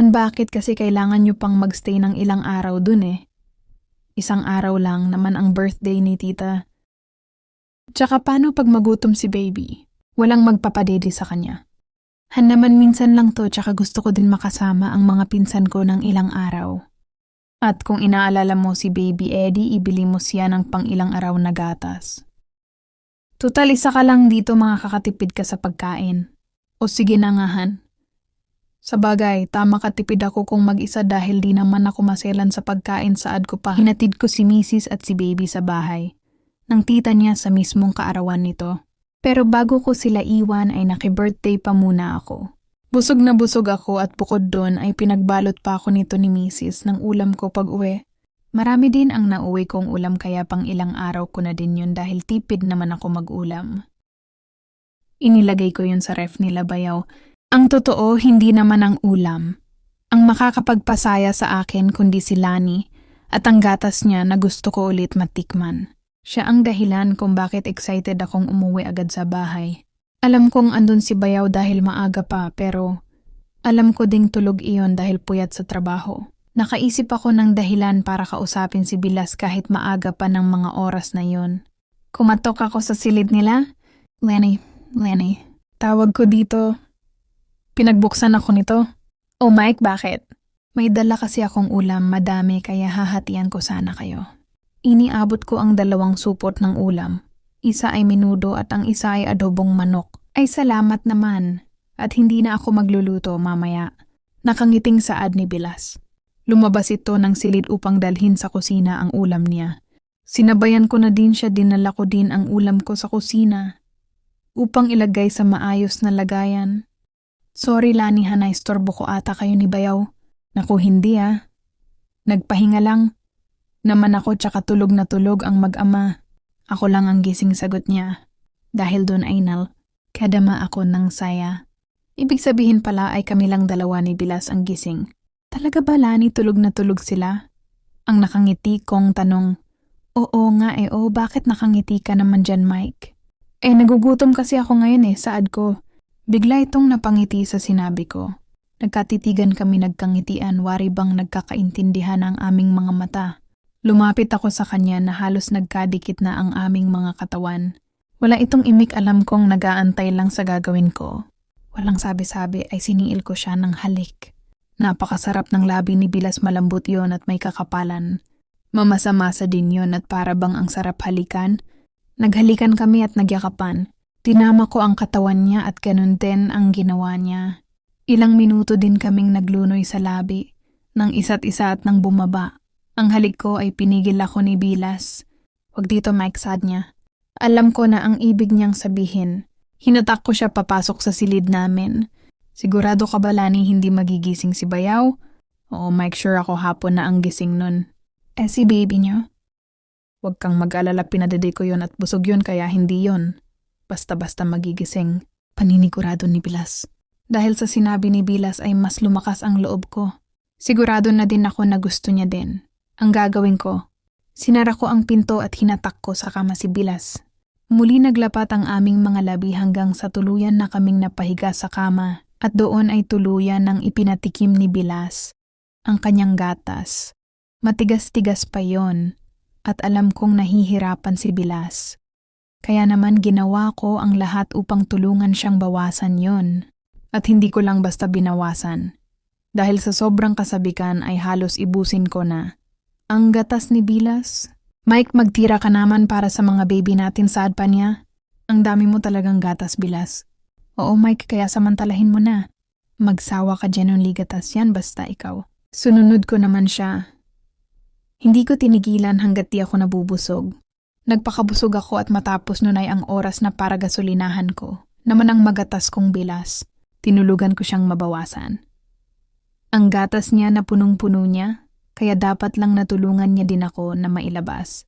Han, bakit? Kasi kailangan nyo pang magstay ng ilang araw dun eh. Isang araw lang naman ang birthday ni tita. Tsaka paano pag magutom si baby? Walang magpapadede sa kanya. Han naman minsan lang to, tsaka gusto ko din makasama ang mga pinsan ko ng ilang araw. At kung inaalala mo si baby Eddie, ibili mo siya ng pang ilang araw na gatas. Total, isa ka lang dito, makakatipid ka sa pagkain. O sige na nga, Han. Sabagay, tama katipid ako kung mag-isa dahil di naman ako maselan sa pagkain saad ko pa. Hinatid ko si Mrs. at si baby sa bahay ng tita niya sa mismong kaarawan nito. Pero bago ko sila iwan ay naki-birthday pa muna ako. Busog na busog ako at bukod doon ay pinagbalot pa ako nito ni Mrs. ng ulam ko pag uwi. Marami din ang nauwi kong ulam kaya pang ilang araw ko na din yun dahil tipid naman ako mag-ulam. Inilagay ko yun sa ref nila Bayaw. Ang totoo, hindi naman ang ulam. Ang makakapagpasaya sa akin kundi si Lani at ang gatas niya na gusto ko ulit matikman. Siya ang dahilan kung bakit excited akong umuwi agad sa bahay. Alam kong andun si Bayaw dahil maaga pa pero alam ko ding tulog iyon dahil puyat sa trabaho. Nakaisip ako ng dahilan para kausapin si Bilas kahit maaga pa ng mga oras na yon. Kumatok ako sa silid nila. Lenny. Tawag ko dito. Pinagbuksan ako nito. Oh Mike, bakit? May dala kasi akong ulam, madami kaya hahatian ko sana kayo. Iniabot ko ang 2 supot ng ulam. Isa ay menudo at ang isa ay adobong manok. Ay salamat naman. At hindi na ako magluluto mamaya. Nakangiting saad ni Bilas. Lumabas ito ng silid upang dalhin sa kusina ang ulam niya. Sinabayan ko na din siya, dinala ko din ang ulam ko sa kusina. Upang ilagay sa maayos na lagayan. Sorry Lani, Han, istorbo ko ata kayo ni Bayaw. Naku, hindi ah. Nagpahinga lang. Naman ako tsaka tulog na tulog ang mag-ama. Ako lang ang gising, sagot niya. Dahil doon ay kadama ako ng saya. Ibig sabihin pala ay kami lang dalawa ni Bilas ang gising. Talaga ba Lani, tulog na tulog sila? Ang nakangiti kong tanong. Oo nga bakit nakangiti ka naman dyan Mike? Nagugutom kasi ako ngayon saad ko. Bigla itong napangiti sa sinabi ko. Nagkatitigan kami nagkangitian, wari bang nagkakaintindihan ang aming mga mata. Lumapit ako sa kanya na halos nagkadikit na ang aming mga katawan. Wala itong imik, alam kong nag-aantay lang sa gagawin ko. Walang sabi-sabi ay siniil ko siya ng halik. Napakasarap ng labi ni Bilas, malambot yon at may kakapalan. Mamasa-masa din yon at para bang ang sarap halikan. Naghalikan kami at nagyakapan. Tinama ko ang katawan niya at ganun din ang ginawa niya. Ilang minuto din kaming naglunoy sa labi ng isa't isa at nang bumaba. Ang halik ko ay pinigil ako ni Bilas. Wag dito Mike, saad niya. Alam ko na ang ibig niyang sabihin. Hinatak ko siya papasok sa silid namin. Sigurado ka ba Lani hindi magigising si Bayaw? Oo Mike, sure ako hapon na ang gising nun. Si baby niyo? Huwag kang mag-alala, pinadede ko yon at busog yon kaya hindi yon. Basta-basta magigising, paninigurado ni Bilas. Dahil sa sinabi ni Bilas ay mas lumakas ang loob ko. Sigurado na din ako na gusto niya din. Ang gagawin ko, sinara ko ang pinto at hinatak ko sa kama si Bilas. Muli naglapat ang aming mga labi hanggang sa tuluyan na kaming napahiga sa kama at doon ay tuluyan ng ipinatikim ni Bilas ang kanyang gatas. Matigas-tigas pa yon at alam kong nahihirapan si Bilas. Kaya naman ginawa ko ang lahat upang tulungan siyang bawasan yon. At hindi ko lang basta binawasan. Dahil sa sobrang kasabikan ay halos ibusin ko na. Ang gatas ni Bilas? Mike, magtira ka naman para sa mga baby natin, saad pa niya. Ang dami mo talagang gatas, Bilas. Oo Mike, kaya samantalahin mo na. Magsawa ka dyan ng ligatas yan basta ikaw. Sununod ko naman siya. Hindi ko tinigilan hanggat di ako nabubusog. Nagpakabusog ako at matapos nun ay ang oras na para gasolinahan ko. Naman ang magatas kong Bilas. Tinulugan ko siyang mabawasan. Ang gatas niya na punong-puno niya, kaya dapat lang natulungan niya din ako na mailabas.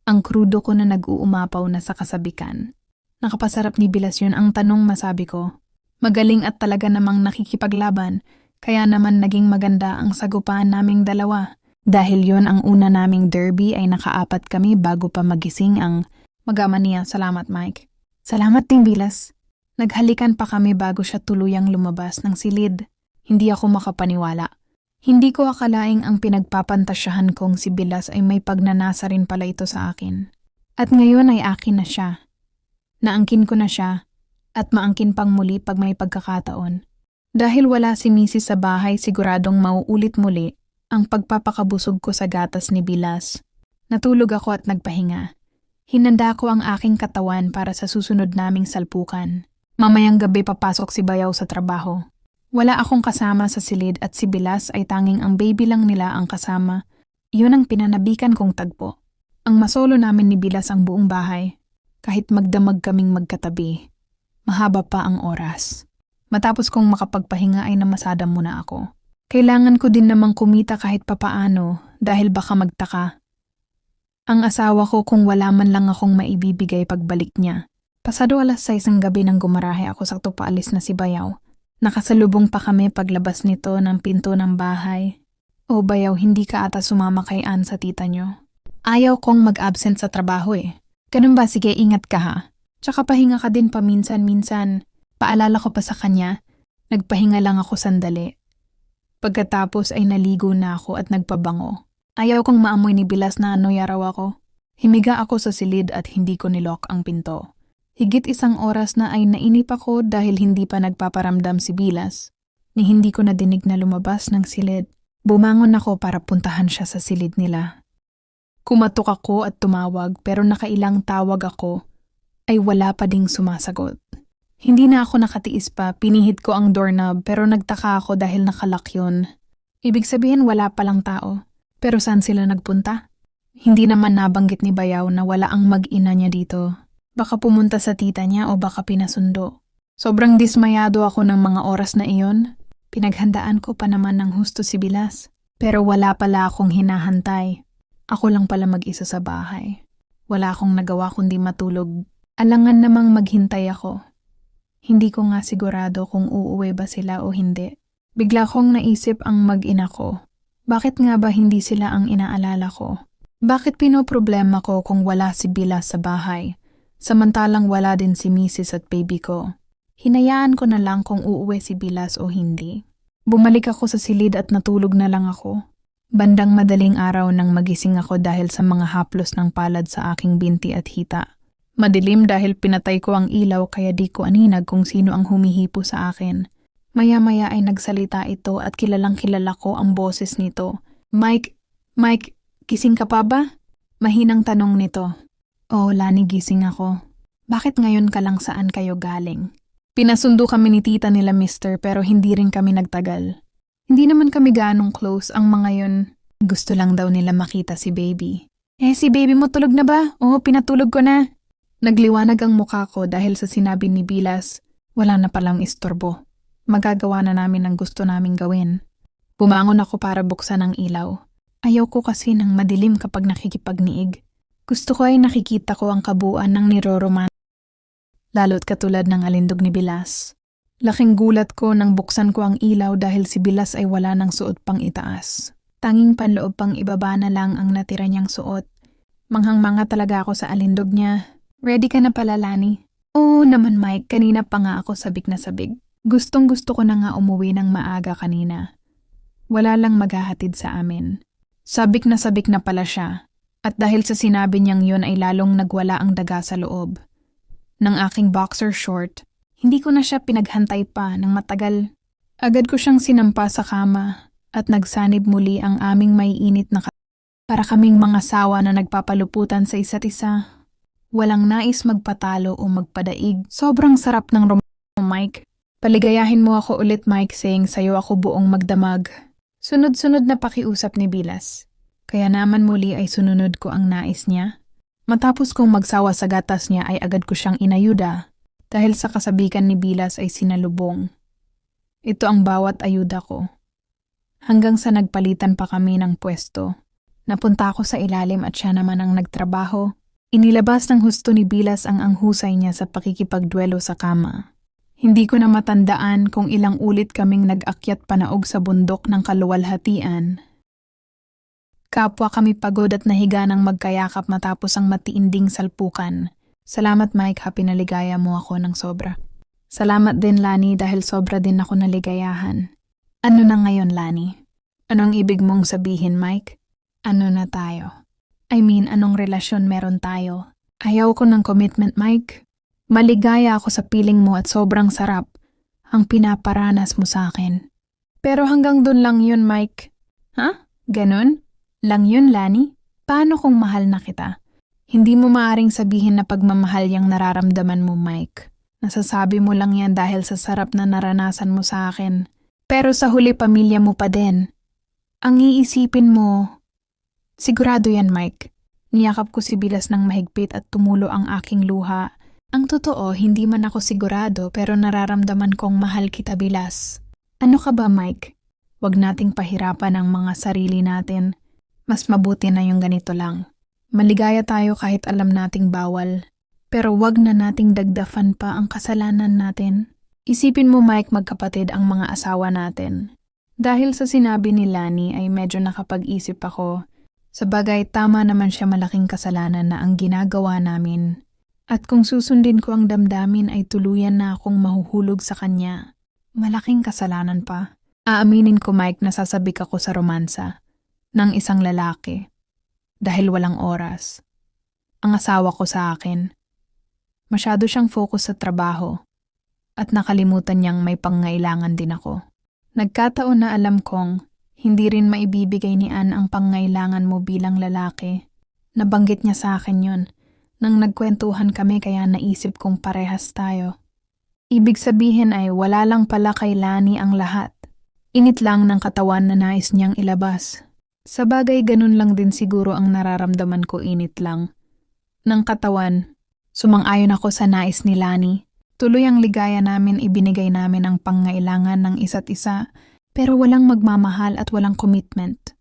Ang krudo ko na nag-uumapaw na sa kasabikan. Nakapasarap ni Bilas yun, ang tanong masabi ko. Magaling at talaga namang nakikipaglaban, kaya naman naging maganda ang sagupaan naming dalawa. Dahil yon ang una naming derby ay nakaapat kami bago pa magising ang mag-ama niya. Salamat Mike. Salamat din Bilas. Naghalikan pa kami bago siya tuluyang lumabas ng silid. Hindi ako makapaniwala. Hindi ko akalaing ang pinagpapantasyahan kong si Bilas ay may pagnanasa rin pala ito sa akin. At ngayon ay akin na siya. Naangkin ko na siya at maangkin pang muli pag may pagkakataon. Dahil wala si Mrs. sa bahay, siguradong mauulit muli ang pagpapakabusog ko sa gatas ni Bilas. Natulog ako at nagpahinga. Hinanda ko ang aking katawan para sa susunod naming salpukan. Mamayang gabi papasok si Bayaw sa trabaho. Wala akong kasama sa silid at si Bilas ay tanging ang baby lang nila ang kasama. Iyon ang pinanabikan kong tagpo. Ang masolo namin ni Bilas ang buong bahay. Kahit magdamag kaming magkatabi. Mahaba pa ang oras. Matapos kong makapagpahinga ay namasada muna ako. Kailangan ko din namang kumita kahit papaano dahil baka magtaka. Ang asawa ko kung wala man lang akong maibibigay pagbalik niya. Pasado 6:00 ng gabi nang gumarahe ako sakto paalis na si Bayaw. Nakasalubong pa kami paglabas nito ng pinto ng bahay. O Bayaw, hindi ka ata sumama kay Ann sa tita nyo. Ayaw kong mag-absent sa trabaho eh. Ganun ba? Sige, ingat ka ha. Tsaka pahinga ka din paminsan-minsan. Paalala ko pa sa kanya, nagpahinga lang ako sandali. Pagkatapos ay naligo na ako at nagpabango. Ayaw kong maamoy ni Bilas na ano'y araw ako. Himiga ako sa silid at hindi ko nilock ang pinto. Higit 1 oras na ay nainip ako dahil hindi pa nagpaparamdam si Bilas. Ni hindi ko nadinig na lumabas ng silid. Bumangon ako para puntahan siya sa silid nila. Kumatok ako at tumawag pero nakailang tawag ako ay wala pa ding sumasagot. Hindi na ako nakatiis pa, pinihit ko ang doorknob pero nagtaka ako dahil nakalak yun. Ibig sabihin wala palang tao. Pero saan sila nagpunta? Hindi naman nabanggit ni Bayaw na wala ang mag-ina niya dito. Baka pumunta sa tita niya o baka pinasundo. Sobrang dismayado ako ng mga oras na iyon. Pinaghandaan ko pa naman ng husto si Bilas. Pero wala pala akong hinahantay. Ako lang pala mag-isa sa bahay. Wala akong nagawa kundi matulog. Alangan namang maghintay ako. Hindi ko nga sigurado kung uuwi ba sila o hindi. Bigla kong naisip ang mag-ina ko. Bakit nga ba hindi sila ang inaalala ko? Bakit pinoproblema ko kung wala si Bilas sa bahay? Samantalang wala din si Mrs. at baby ko. Hinayaan ko na lang kung uuwi si Bilas o hindi. Bumalik ako sa silid at natulog na lang ako. Bandang madaling araw nang magising ako dahil sa mga haplos ng palad sa aking binti at hita. Madilim dahil pinatay ko ang ilaw kaya di ko aninag kung sino ang humihipo sa akin. Maya-maya ay nagsalita ito at kilalang kilala ko ang boses nito. Mike, gising ka pa ba? Mahinang tanong nito. Oh, Lani, gising ako. Bakit ngayon ka lang saan kayo galing? Pinasundo kami ni tita nila mister pero hindi rin kami nagtagal. Hindi naman kami ganong close ang mga yun. Gusto lang daw nila makita si baby. Si baby mo tulog na ba? Oo, pinatulog ko na. Nagliwanag ang mukha ko dahil sa sinabi ni Bilas, wala na palang istorbo. Magagawa na namin ang gusto naming gawin. Bumangon ako para buksan ang ilaw. Ayaw ko kasi ng madilim kapag nakikipagniig. Gusto ko ay nakikita ko ang kabuuan ng niroroman. Lalo't katulad ng alindog ni Bilas. Laking gulat ko nang buksan ko ang ilaw dahil si Bilas ay wala ng suot pang itaas. Tanging panloob pang ibaba na lang ang natira niyang suot. Manghang-manga talaga ako sa alindog niya. Ready ka na pala, Lani? Oo naman, Mike. Kanina pa nga ako sabik na sabik. Gustong-gusto ko na nga umuwi ng maaga kanina. Wala lang maghahatid sa amin. Sabik na pala siya. At dahil sa sinabi niyang yun ay lalong nagwala ang daga sa loob. Ng aking boxer short, hindi ko na siya pinaghantay pa ng matagal. Agad ko siyang sinampa sa kama at nagsanib muli ang aming maiinit na para kaming mga sawa na nagpapaluputan sa isa't isa. Walang nais magpatalo o magpadaig. Sobrang sarap ng Mike. Paligayahin mo ako ulit, Mike, saying sa'yo ako buong magdamag. Sunod-sunod na pakiusap ni Bilas. Kaya naman muli ay sununod ko ang nais niya. Matapos kong magsawa sa gatas niya ay agad ko siyang inayuda dahil sa kasabikan ni Bilas ay sinalubong. Ito ang bawat ayuda ko. Hanggang sa nagpalitan pa kami ng pwesto. Napunta ako sa ilalim at siya naman ang nagtrabaho. Inilabas ng husto ni Bilas ang husay niya sa pakikipagduelo sa kama. Hindi ko na matandaan kung ilang ulit kaming nag-akyat panaog sa bundok ng kaluwalhatian. Kapwa kami pagod at nahiga ng magkayakap matapos ang matiinding salpukan. Salamat, Mike, ha, pinaligaya mo ako ng sobra. Salamat din, Lani, dahil sobra din ako naligayahan. Ano na ngayon, Lani? Anong ibig mong sabihin, Mike? Ano na tayo? I mean, anong relasyon meron tayo? Ayaw ko ng commitment, Mike. Maligaya ako sa piling mo at sobrang sarap ang pinaparanas mo sa akin. Pero hanggang dun lang yun, Mike. Ha? Ganon? Lang yun, Lani? Paano kung mahal na kita? Hindi mo maaring sabihin na pagmamahal yung nararamdaman mo, Mike. Nasasabi mo lang yan dahil sa sarap na naranasan mo sa akin. Pero sa huli pamilya mo pa din. Ang iisipin mo, sigurado yan, Mike. Niyakap ko si Bilas ng mahigpit at tumulo ang aking luha. Ang totoo, hindi man ako sigurado pero nararamdaman kong mahal kita, Bilas. Ano ka ba, Mike? Huwag nating pahirapan ang mga sarili natin. Mas mabuti na yung ganito lang. Maligaya tayo kahit alam nating bawal. Pero wag na nating dagdafan pa ang kasalanan natin. Isipin mo, Mike, magkapatid ang mga asawa natin. Dahil sa sinabi ni Lani ay medyo nakapag-isip ako. Sabagay, tama naman siya, malaking kasalanan na ang ginagawa namin. At kung susundin ko ang damdamin ay tuluyan na akong mahuhulog sa kanya. Malaking kasalanan pa. Aaminin ko, Mike, na sasabik ako sa romansa ng isang lalaki. Dahil walang oras. Ang asawa ko sa akin. Masyado siyang focus sa trabaho. At nakalimutan niyang may pangangailangan din ako. Nagkataon na alam kong hindi rin maibibigay ni Ann ang pangangailangan mo bilang lalaki. Nabanggit niya sa akin yon nang nagkwentuhan kami kaya naisip kong parehas tayo. Ibig sabihin ay wala lang pala kay Lani ang lahat. Init lang ng katawan na nais niyang ilabas. Sabagay ganun lang din siguro ang nararamdaman ko, init lang. Ng katawan, sumang-ayon ako sa nais ni Lani. Tuloy ang ligaya namin, ibinigay namin ang pangangailangan ng isa't isa, pero walang magmamahal at walang commitment.